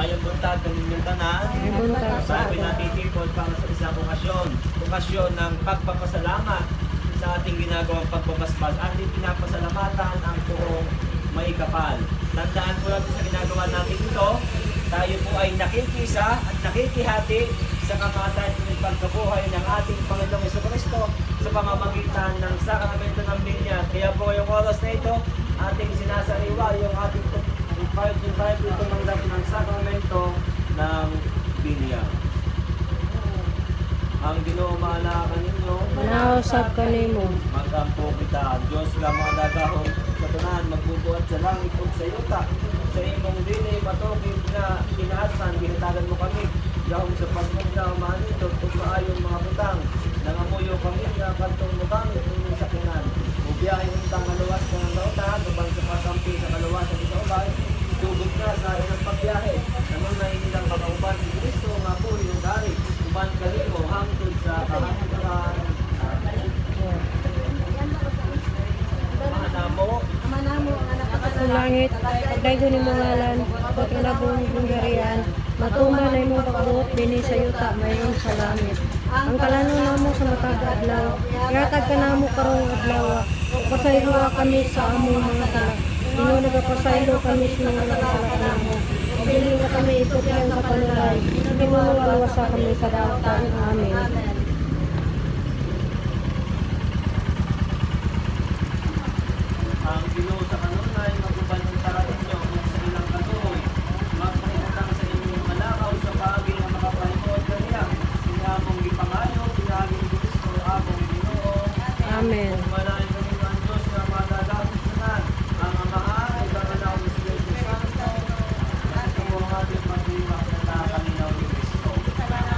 Mayong buntag kaninyong tanan. Sabi natitipon para sa isang okasyon. Okasyon ng pagpapasalamat sa ating ginagawang pagbabasbas. Ating pinapasalamatan ang buong may kapal. Tandaan po natin sa ginagawa natin ito, tayo po ay nakikisa at nakikihati sa kamatayan at pagkabuhay ng ating Panginoong Jesucristo sa pamamagitan ng sakramento ng binyag. Kaya po ngayong oras na ito, ating sinasariwa yung ating tayo po tumanggap ng sakramento ng binyag. Ang Ginoo maalakan ninyo, Manausap ka nimo. magampo kita. Diyos ka mga dagahon sa tunan, magbubuhat sa langit ug sa yuta. Sa imong dili matukid na kinaasan, ginatagan mo kami. Dahon sa pagmugna, manito, ug maayong mga butang. Nangamuyo kami na kantong mukang inyong sakinan. Ubiyahin untang kaluwas ka ng lautan, ubang sa pasampi sa kaluwasan sa ubay. Tugod na sa ilang pagbiyahe. Naman na inilang pag-auban ni Kristo, nga po yung dari. Uban kalimo, hangtod sa kahangturan. Manamo, Sa langit, pagdaygo ni mga ngalan, pagkalabong bunggarian, matuman na imong pagbuot dinhi sa yuta, mayon sa langit. Ang kalano namo sa matag adlaw, ihatag ka namo karong adlaw, pasaylo kami sa among mga sala. Ino nagapasaylo kami sa mga nagsalak namo. Dili na kami itukilang sa panulay, hindi mo nawawasa kami sa daotan. Amen. ang Ginoo sa kanunay, maguban ng tarin nyo, kung sa ilang katuloy, magpakitang sa inyong malakaw sa bagay na makapalimod kaniya. Sinamong gipangayo, pinagin ni Kristo, among Ginoo. Amen. Malain kami ang Diyos na madadapos na ang Amahan, ang Anak ni Jesus Santo, at sa mga ating mag-iwak na kalinaw ni Kristo.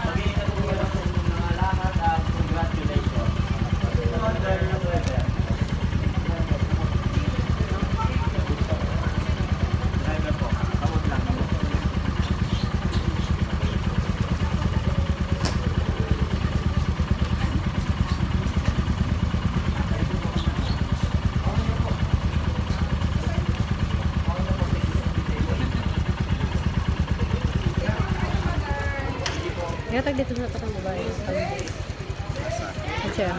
Mag-iingat po kayo sa inyong mga lahat at congratulations. Mother, driver po, kamot lang, kamot. Ihatag dito sa katang babae. Siya.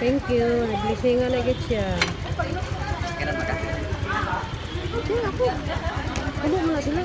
Thank you. Nag-blessingan na gid siya. Kailan ba ka? Okay, ako. Ano mo na sila?